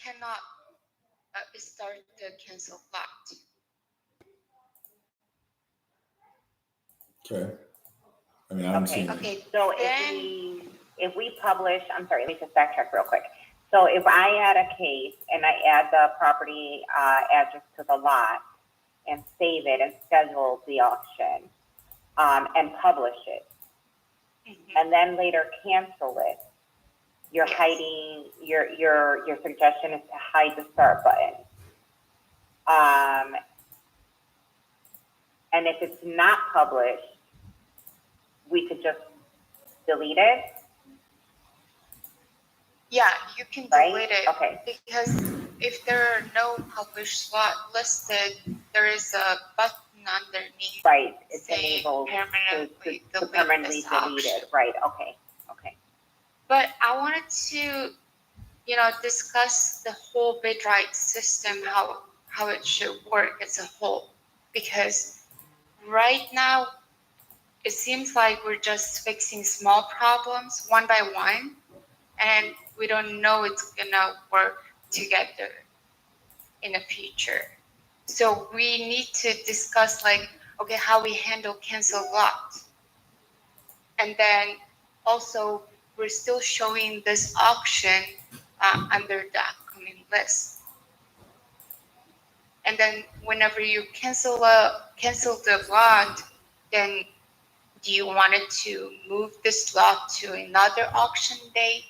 cannot start the cancel lot. Okay. I mean, I don't see anything. Okay. So if we publish, I'm sorry, let me just backtrack real quick. So if I add a case and I add the property address to the lot and save it and schedule the auction and publish it, and then later cancel it, you're hiding, your suggestion is to hide the start button. And if it's not published, we could just delete it. Yeah, you can Right? delete it. Okay. Because if there are no published slot listed, there is a button underneath. Right. It's saying enabled permanently to permanently delete it. Right. Okay. Okay. But I wanted to, discuss the whole bid right system, how it should work as a whole. Because right now, it seems like we're just fixing small problems one by one, and we don't know it's gonna work together in the future. So we need to discuss how we handle cancel lot. And then also we're still showing this auction under the upcoming list. And then whenever you cancel the lot, then do you want it to move this lot to another auction date?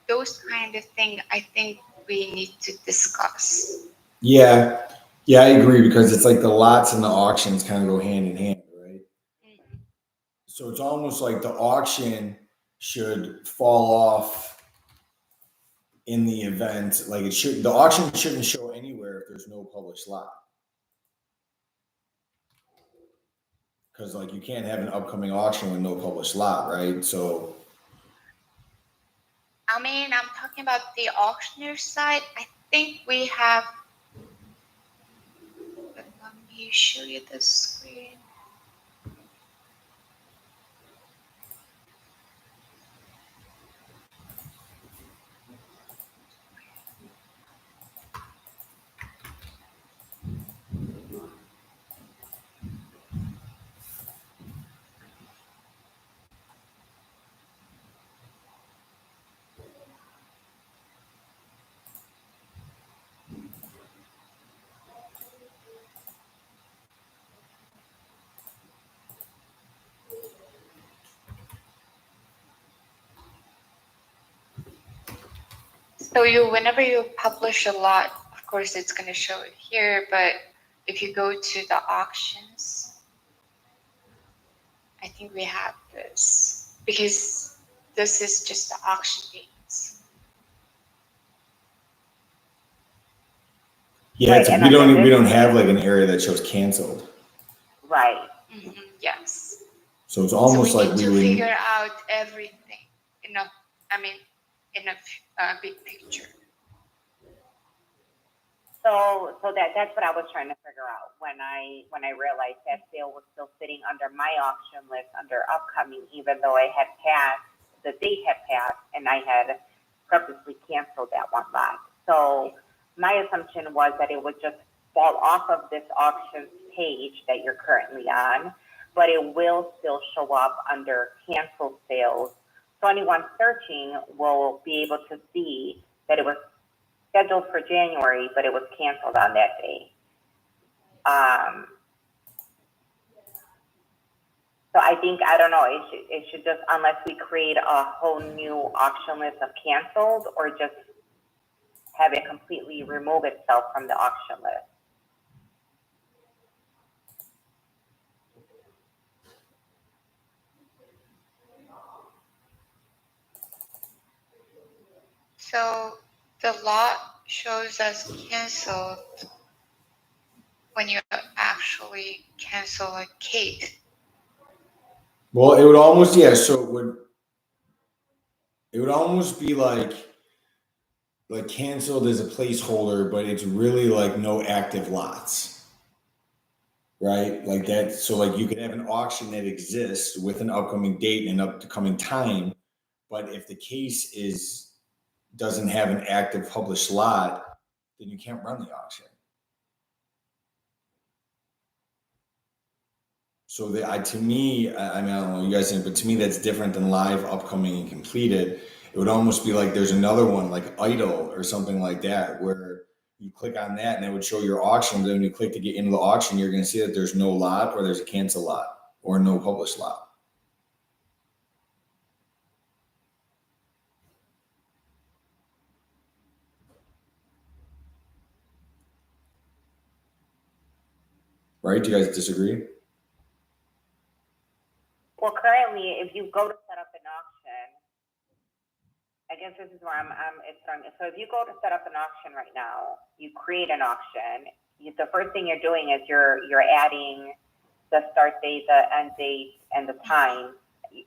Those kind of things I think we need to discuss. Yeah, I agree, because it's like the lots and the auctions kind of go hand in hand, right? Mm-hmm. So it's almost like the auction should fall off in the event, like the auction shouldn't show anywhere if there's no published lot. Because like you can't have an upcoming auction with no published lot, right? So I mean, I'm talking about the auctioneer side. I think we have. Let me show you the screen. So whenever you publish a lot, of course it's going to show it here, but if you go to the auctions, I think we have this, because this is just the auction dates. yeah, Right, we don't have like an area that shows canceled. Right. Mm-hmm, yes. So it's almost like we need to figure out everything in a big picture. So that's what I was trying to figure out when I realized that sale was still sitting under my auction list under upcoming, even though the date had passed, and I had purposely canceled that one lot. So my assumption was that it would just fall off of this auction page that you're currently on, but it will still show up under canceled sales. So anyone searching will be able to see that it was scheduled for January, but it was canceled on that day. So I think, I don't know, it should just, unless we create a whole new auction list of canceled, or just have it completely remove itself from the auction list. So the lot shows as canceled when you actually cancel a case. Well, it would almost, yeah. So it would almost be like canceled as a placeholder, but it's really like no active lots, right? Like that. So like you could have an auction that exists with an upcoming date and upcoming time, but if the case is doesn't have an active published lot, then you can't run the auction. So to me, I mean, I don't know what you guys think, but to me, that's different than live, upcoming, and completed. It would almost be like there's another one, like idle or something like that, where you click on that and that would show your auction. Then when you click to get into the auction, you're going to see that there's no lot, or there's a cancel lot, or no published lot. Right? Do you guys disagree? Well, currently, if you go to set up an auction, I guess this is where it's starting. So if you go to set up an auction right now, you create an auction. The first thing you're doing is you're adding the start date, the end date, and the time.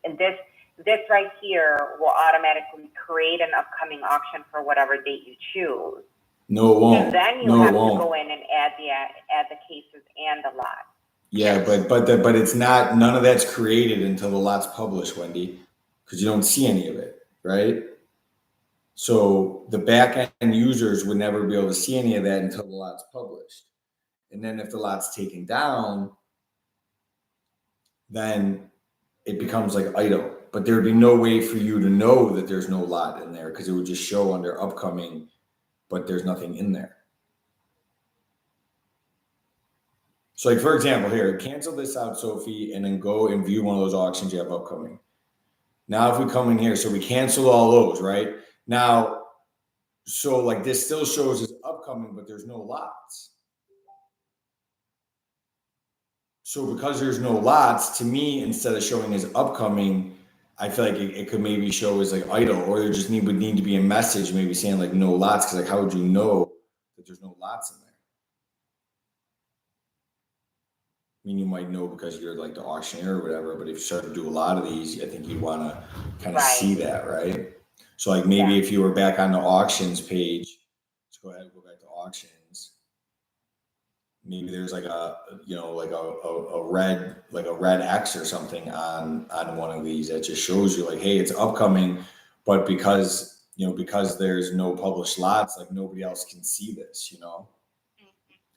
And this right here will automatically create an upcoming auction for whatever date you choose. No, it won't. And then you have to go in and add the cases and the lot. Yeah, but it's not, none of that's created until the lot's published, Wendy, because you don't see any of it, right? So the back end users would never be able to see any of that until the lot's published. And then if the lot's taken down, then it becomes like idle. But there would be no way for you to know that there's no lot in there, because it would just show under upcoming, but there's nothing in there. So like, for example, here, cancel this out, Sophie, and then go and view one of those auctions you have upcoming. Now, if we come in here, so we cancel all those, right? Now, so like this still shows as upcoming, but there's no lots. So because there's no lots, to me, instead of showing as upcoming, I feel like it could maybe show as like idle, or there just would need to be a message maybe saying like no lots, because like how would you know that there's no lots in there? I mean, you might know because you're like the auctioneer or whatever, but if you start to do a lot of these, I think you'd want to kind of see that, right? So like maybe if you were back on the auctions page, let's go ahead and go back to auctions. Maybe there's like a, you know, like a red X or something on one of these that just shows you like, hey, it's upcoming, but because, you know, because there's no published lots, like nobody else can see this, you know?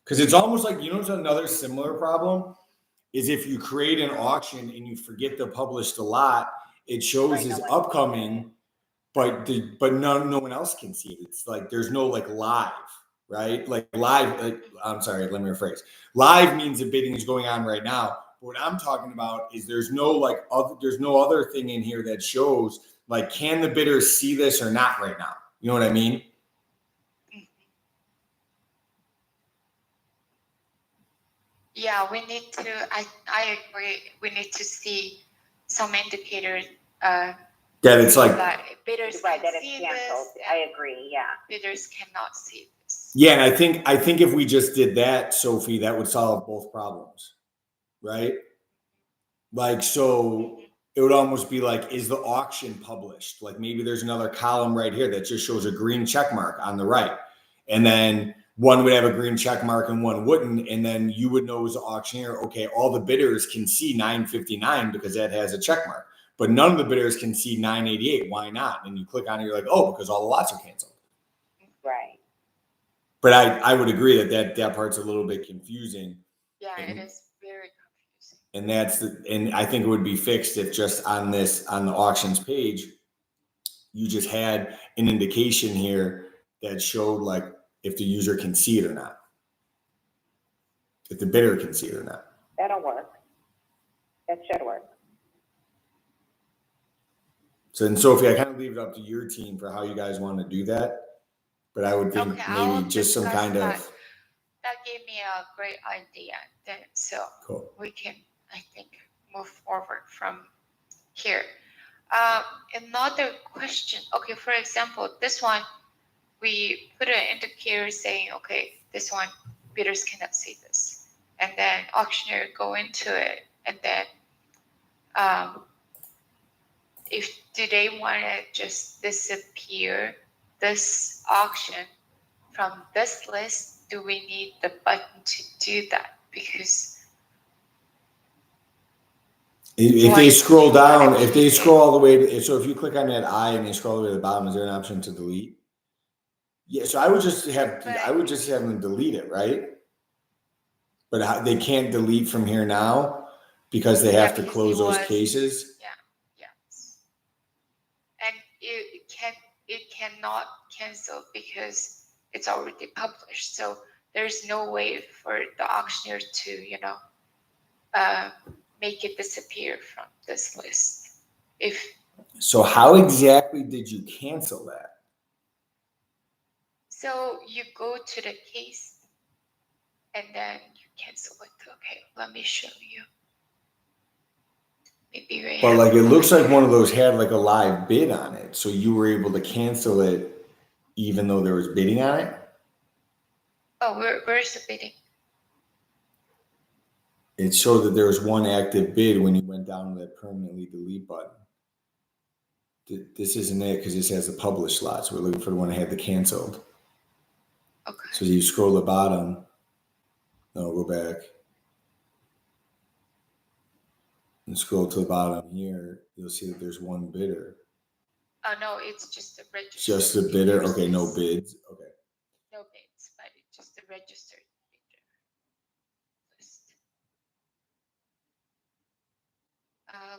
Because it's almost like, you know, it's another similar problem is if you create an auction and you forget to publish the lot, it shows as upcoming, but no one else can see it. It's like there's no like live, right? Like live, like, I'm sorry, let me rephrase. Live means the bidding is going on right now. But what I'm talking about is there's no other thing in here that shows like, can the bidders see this or not right now? You know what I mean? Yeah, we need to, I agree, we need to see some indicators that it's like that bidders right, can that see it's canceled. this. I agree, yeah. Bidders cannot see this. Yeah, and I think if we just did that, Sophie, that would solve both problems, right? Like, so it would almost be like, is the auction published? Like maybe there's another column right here that just shows a green check mark on the right. And then one would have a green check mark and one wouldn't. And then you would know as an auctioneer, okay, all the bidders can see 959 because that has a check mark. But none of the bidders can see 988. Why not? And you click on it, you're like, oh, because all the lots are canceled. Right. But I would agree that part's a little bit confusing. Yeah, it is very confusing. And I think it would be fixed if just on the auctions page, you just had an indication here that showed like if the user can see it or not. If the bidder can see it or not. That'll work. That should work. So then, Sophie, I kind of leave it up to your team for how you guys want to do that. But I would think maybe just some kind of. That gave me a great idea. Then, so cool. We can, I think, move forward from here. Another question. Okay, for example, this one, we put an indicator saying, okay, this one, bidders cannot see this. And then auctioneer go into it. And then do they want to just disappear this auction from this list? Do we need the button to do that? Because if they scroll down, if they scroll all the way to, so if you click on that I and they scroll all the way to the bottom, is there an option to delete? Yeah, so I would just have them delete it, right? But they can't delete from here now because they have to because close those cases. Yes. And it cannot cancel because it's already published. So there's no way for the auctioneer to, make it disappear from this list. So how exactly did you cancel that? So you go to the case and then you cancel it. Okay, let me show you. Maybe we But have like it looks like one of those had like a live bid on it, so you were able to cancel it even though there was bidding on it. Oh, where's the bidding? It showed that there was one active bid when you went down to that permanently delete button. This isn't it because this has the published slots. We're looking for the one that had the canceled. Okay. So you scroll the bottom. No, go back. And scroll to the bottom here. You'll see that there's one bidder. Oh no, it's just a registered. Just the bidder? bidders Okay, no list. bids. Okay. No bids, but it's just a registered bidder list.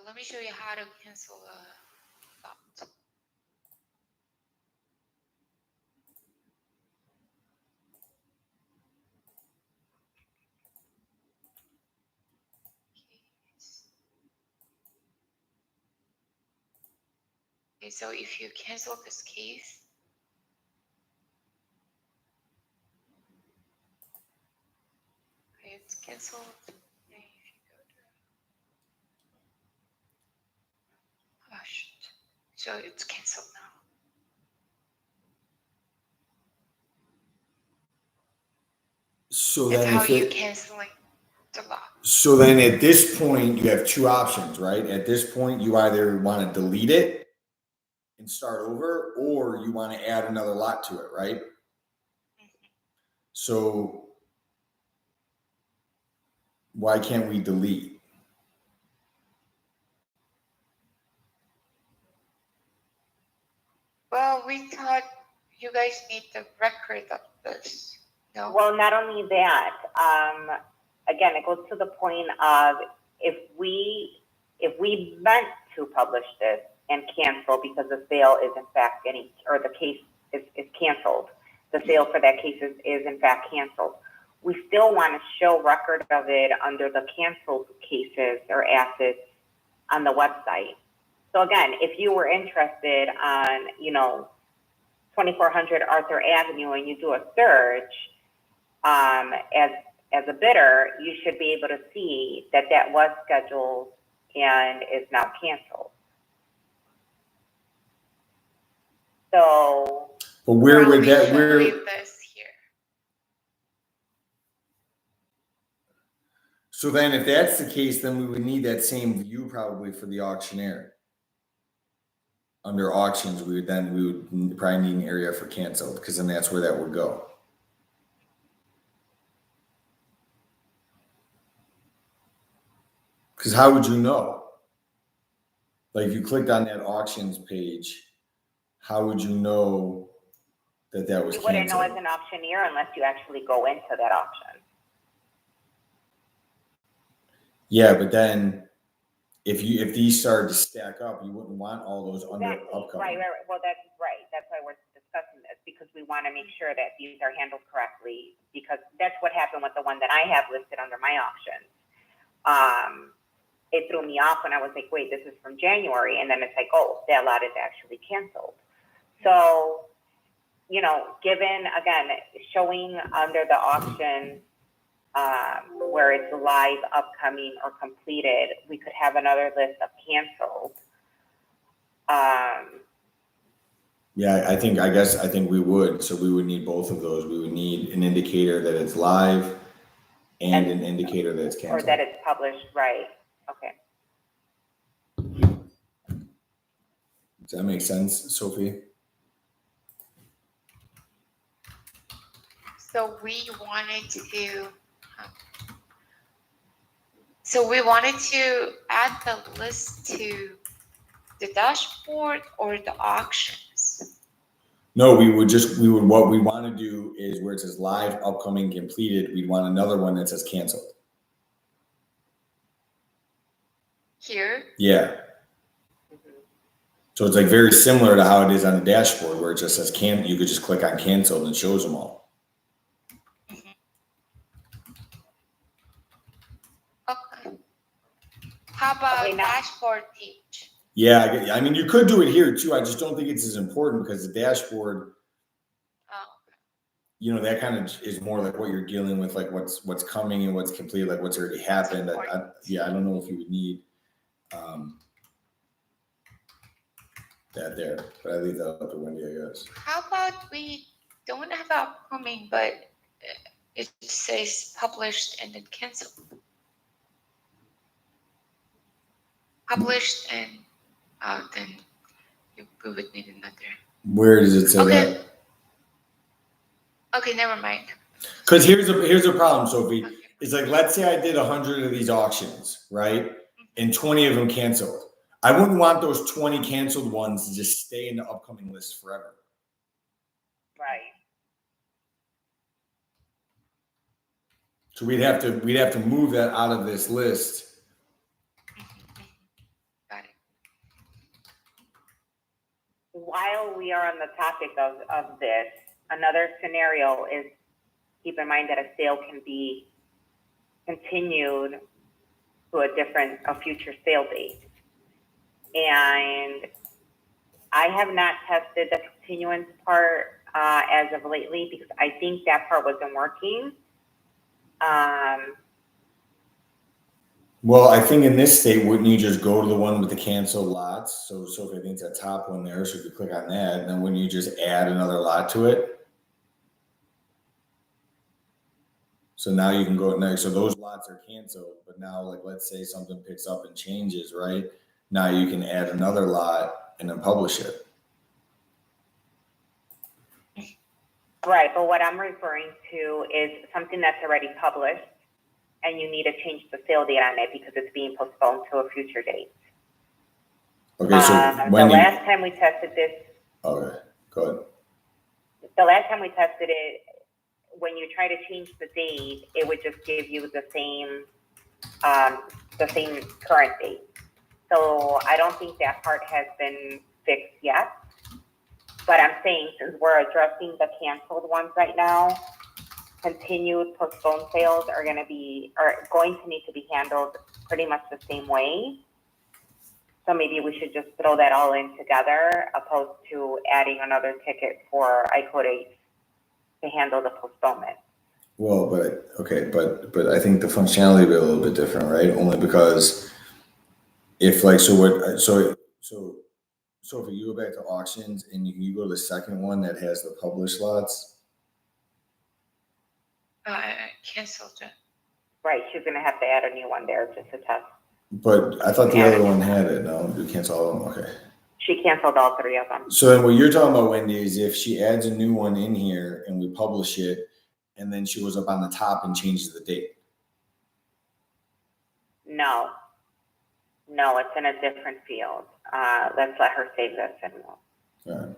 Let me show you how to cancel a lot. Okay, so if you cancel this case, okay, it's canceled. Okay, if you go to, oh shit. So it's canceled now. So That's then how if you're it, canceling the lot. so then at this point you have two options, right? At this point you either want to delete it and start over, or you want to add another lot to it, right? So why can't we delete? Well, we thought you guys need the record of this. No? Well, not only that, again, it goes to the point of if we meant to publish this and cancel because the sale is in fact getting, or the case is canceled, the sale for that case is in fact canceled. We still want to show record of it under the canceled cases or assets on the website. So again, if you were interested on, 2400 Arthur Avenue and you do a search, as a bidder, you should be able to see that was scheduled and is now canceled. So, But where would probably that, should where, leave this here. so then if that's the case, then we would need that same view probably for the auctioneer. Under auctions, we would probably need an area for canceled, because then that's where that would go. Because how would you know? Like if you clicked on that auctions page, how would you know that was you wouldn't know as canceled? an auctioneer unless you actually go into that auction. Yeah, but then if these started to stack up, you wouldn't want all those under Exactly. upcoming. Right. Well, that's right. That's why we're discussing this, because we want to make sure that these are handled correctly, because that's what happened with the one that I have listed under my auctions. It threw me off when I was like, wait, this is from January. And then it's like, oh, that lot is actually canceled. So, given, again, showing under the auction where it's live, upcoming, or completed, we could have another list of canceled. Yeah, I think we would. So we would need both of those. We would need an indicator that it's live and an indicator that it's canceled. Or that it's published, right? Okay. Does that make sense, Sophie? So we wanted to add the list to the dashboard or the auctions. No, what we want to do is where it says live, upcoming, completed, we'd want another one that says canceled. Here, Yeah. Mhm. So it's like very similar to how it is on the dashboard where it just says you could just click on canceled and it shows them all. okay. How about Okay, now- dashboard page? Yeah, I mean, you could do it here too. I just don't think it's as important because the dashboard, Oh, that kind of is more like what you're dealing with, like what's coming and what's complete, like what's already happened. I don't know if you would need that there, but I leave that up to Wendy, I guess. how about we don't have upcoming, but it says published and then canceled. Published and then we would need another. Where does it say Okay. that? Okay, never mind. Because here's a problem, Sophie. It's like, let's say I did 100 of these auctions, right? And 20 of them canceled. I wouldn't want those 20 canceled ones to just stay in the upcoming list forever. Right. So we'd have to move that out of this list. Got it. While we are on the topic of this, another scenario is keep in mind that a sale can be continued to a future sale date. And I have not tested the continuance part as of lately because I think that part wasn't working. Well, I think in this state, wouldn't you just go to the one with the canceled lots? So Sophie, I think it's that top one there. So if you click on that, and then wouldn't you just add another lot to it? So now you can go next. So those lots are canceled, but now, like, let's say something picks up and changes, right? Now you can add another lot and then publish it. Right, but what I'm referring to is something that's already published and you need to change the sale date on it because it's being postponed to a future date. Okay, so The Wendy. last time we tested this, Okay, go ahead. the last time we tested it, when you try to change the date, it would just give you the same current date. So I don't think that part has been fixed yet. But I'm saying since we're addressing the canceled ones right now, continued postponed sales are going to need to be handled pretty much the same way. So maybe we should just throw that all in together, opposed to adding another ticket for iCode 8 to handle the postponement. Well, but I think the functionality will be a little bit different, right? Only because if so if you go back to auctions and you go to the second one that has the published lots. Canceled it. Right, she's going to have to add a new one there just to test. But I thought the other one had it. No, you cancel all of them. Okay. She canceled all three of them. So then what you're talking about, Wendy, is if she adds a new one in here and we publish it, and then she goes up on the top and changes the date. No, it's in a different field. Let's let her save this and we'll. All right.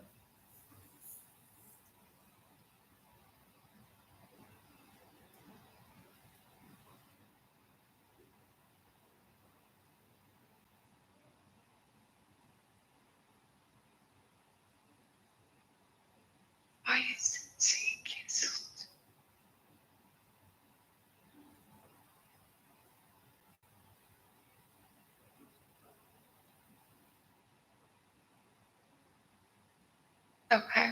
Why is it saying canceled? Okay.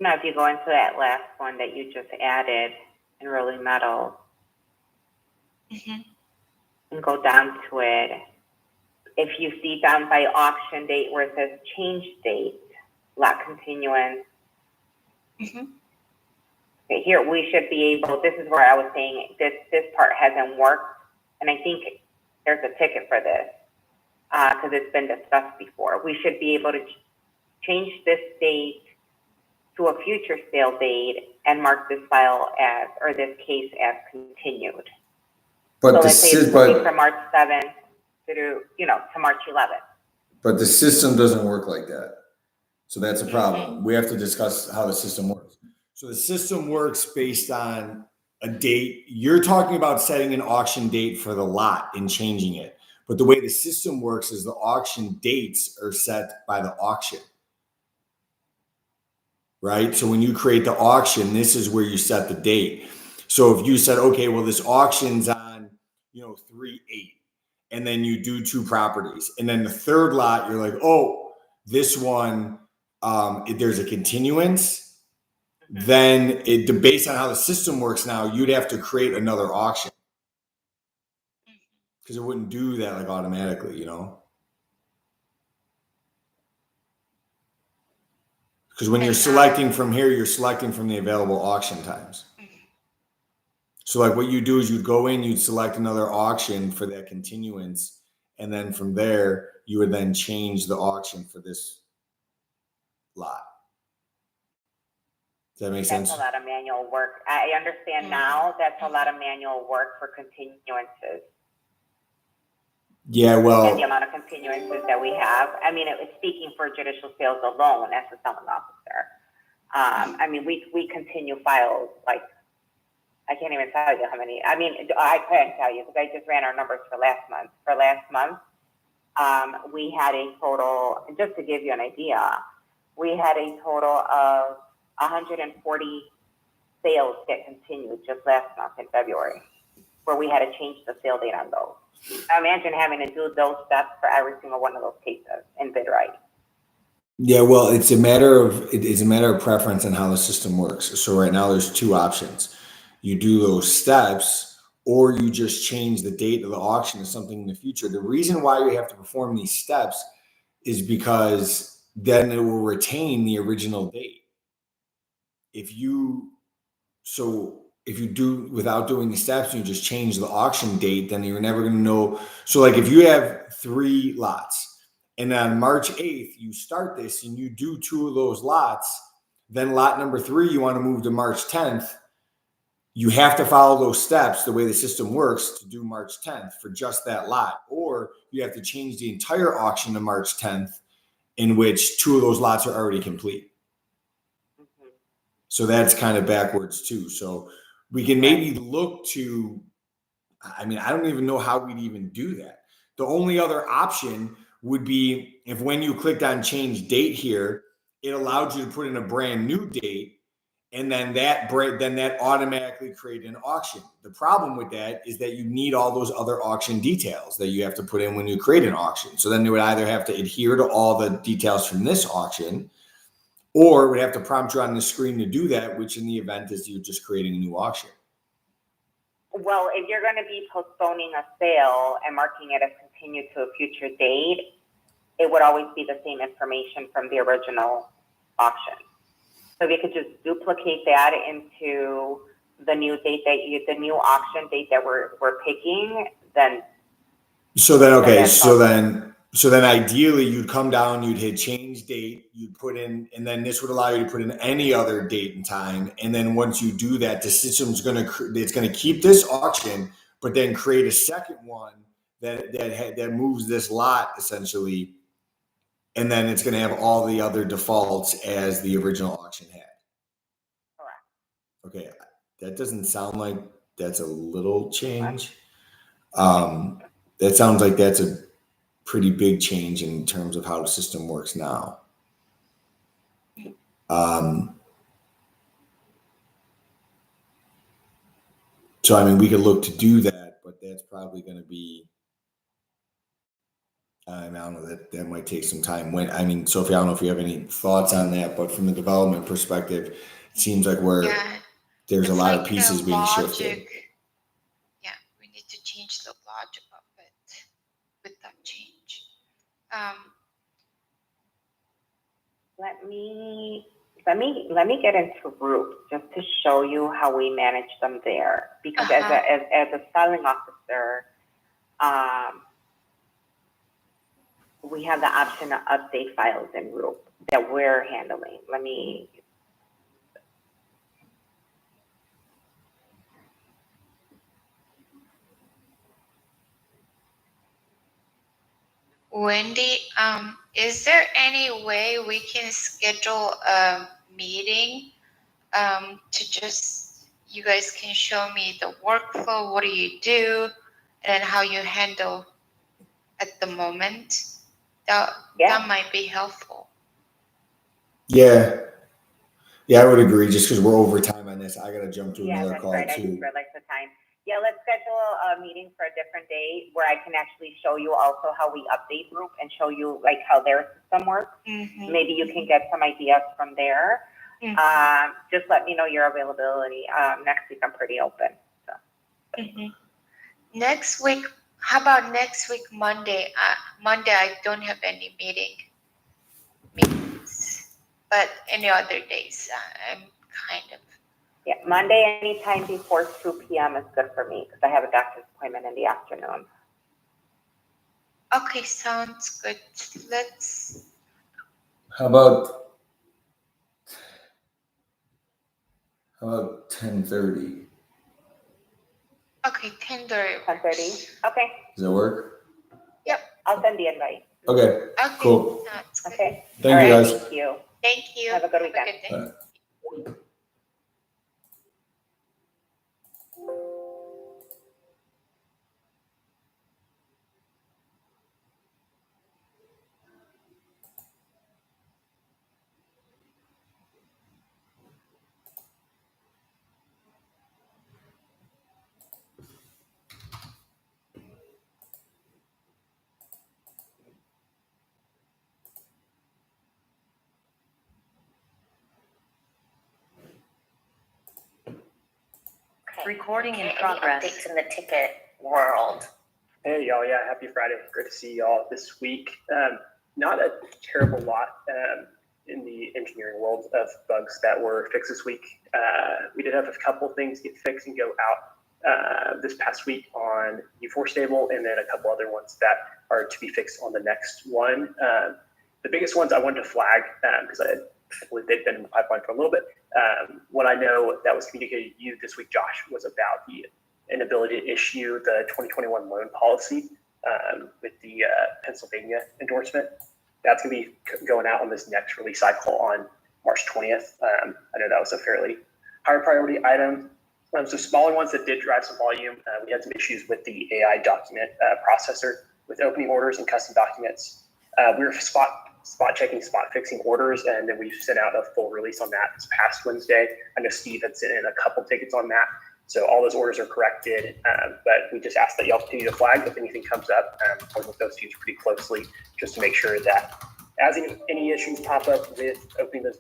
Now, if you go into that last one that you just added in Rolling Meadows and go down to it, if you see down by auction date where it says change date, lot continuance, okay, here we should be able, this is where I was saying this part hasn't worked, and I think there's a ticket for this because it's been discussed before. We should be able to change this date to a future sale date and mark this file as, or this case as continued. But So let's this say is it's looking from March 7th to March 11th. But the system doesn't work like that. So that's a problem. We have to discuss how the system works. So the system works based on a date. You're talking about setting an auction date for the lot and changing it. But the way the system works is the auction dates are set by the auction. Right? So when you create the auction, this is where you set the date. So if you said, okay, well, this auction's on, 3/8, and then you do 2 properties, and then the third lot, you're like, oh, this one, there's a continuance, then based on how the system works now, you'd have to create another auction because it wouldn't do that like automatically, Because when you're selecting from here, you're selecting from the available auction times. So like what you do is you'd go in, you'd select another auction for that continuance. And then from there, you would then change the auction for this lot. Does that make sense? That's a lot of manual work. I understand now that's a lot of manual work for continuances. Yeah, well. And the amount of continuances that we have. I mean, it was speaking for judicial sales alone as a selling officer. I mean, we continue files like, I can't even tell you how many. I mean, I couldn't tell you because I just ran our numbers for last month. For last month, we had a total, just to give you an idea, we had a total of 140 sales get continued just last month in February, where we had to change the sale date on those. Imagine having to do those steps for every single one of those cases in bid right. Yeah, well, it's a matter of preference on how the system works. So right now there's 2 options. You do those steps, or you just change the date of the auction to something in the future. The reason why you have to perform these steps is because then it will retain the original date. If you do without doing the steps and you just change the auction date, then you're never going to know. So like if you have 3 lots and on March 8th, you start this and you do 2 of those lots, then lot number 3, you want to move to March 10th. You have to follow those steps the way the system works to do March 10th for just that lot. Or you have to change the entire auction to March 10th, in which 2 of those lots are already complete. Mm-hmm. So that's kind of backwards too. So we can maybe look to, I mean, I don't even know how we'd even do that. The only other option would be if when you clicked on change date here, it allowed you to put in a brand new date. And then that automatically created an auction. The problem with that is that you need all those other auction details that you have to put in when you create an auction. So then they would either have to adhere to all the details from this auction, or it would have to prompt you on the screen to do that, which in the event is you're just creating a new auction. Well, if you're going to be postponing a sale and marking it as continued to a future date, it would always be the same information from the original auction. So we could just duplicate that into the new date the new auction date that we're picking. Then. So then ideally you'd come down, you'd hit change date, you'd put in, and then this would allow you to put in any other date and time. And then once you do that, the system's going to keep this auction, but then create a second one that moves this lot essentially. And then it's going to have all the other defaults as the original auction had. Correct. Okay. That doesn't sound like that's a little change. That sounds like that's a pretty big change in terms of how the system works now. So, I mean, we could look to do that, but that's probably going to be, I don't know, that might take some time. Sophie, I don't know if you have any thoughts on that, but from the development perspective, it seems like there's a lot of pieces being shifted. Yeah, we need to change the logic of it with that change. Let me get into Roop just to show you how we manage them there. Because as a selling officer, we have the option to update files in Roop that we're handling. Wendy, is there any way we can schedule a meeting to just, you guys can show me the workflow, what do you do, and how you handle at the moment? That might be helpful. Yeah. Yeah, I would agree. Just because we're over time on this, I got to jump to another that's call right. I too. just realized the time. Yeah, let's schedule a meeting for a different day where I can actually show you also how we update group and show you like how their system works. Mm-hmm. Maybe you can get some ideas from there. Mm-hmm. Just let me know your availability. Next week I'm pretty open. So. Mm-hmm. Next week, how about next week, Monday? Monday, I don't have any meetings, but any other days, I'm kind of. Yeah, Monday anytime before 2 p.m. is good for me because I have a doctor's appointment in the afternoon. Okay, sounds good. Let's. How about 10:30? Okay, 10:30. 10:30. Okay. Does that work? Yep. I'll send the invite. Okay. Okay. Cool. Sounds good. Okay. Thank you, guys. Thank you. Thank you. Have a good weekend. day. Bye. Recording in progress. Any updates in the ticket world? Hey y'all, yeah, happy Friday. Great to see y'all this week. Not a terrible lot in the engineering world of bugs that were fixed this week. We did have a couple things get fixed and go out this past week on U4 stable, and then a couple other ones that are to be fixed on the next one. The biggest ones I wanted to flag, because I believe they've been in the pipeline for a little bit. What I know that was communicated to you this week, Josh, was about the inability to issue the 2021 loan policy with the Pennsylvania endorsement. That's going to be going out on this next release cycle on March 20th. I know that was a fairly higher priority item. So smaller ones that did drive some volume. We had some issues with the AI document processor with opening orders and custom documents. We were spot checking, spot fixing orders, and then we sent out a full release on that this past Wednesday. I know Steve had sent in a couple tickets on that. So all those orders are corrected, but we just ask that y'all continue to flag if anything comes up. Work with those teams pretty closely just to make sure that as any issues pop up with opening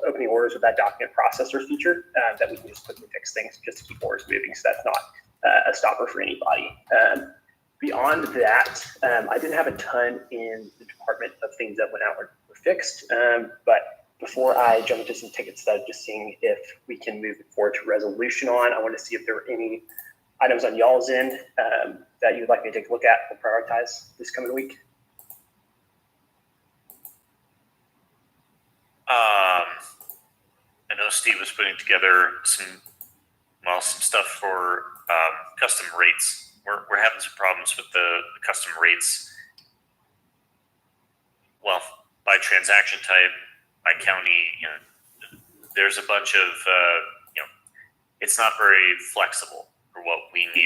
opening orders with that document processor feature, that we can just quickly fix things just to keep orders moving. So that's not a stopper for anybody. Beyond that, I didn't have a ton in the department of things that went out were fixed, but before I jump into some tickets that I'm just seeing if we can move forward to resolution on, I want to see if there are any items on y'all's end that you'd like me to take a look at or prioritize this coming week. I know Steve was putting together some stuff for custom rates. We're having some problems with the custom rates. Well, by transaction type, by county, there's a bunch of, it's not very flexible for what we need.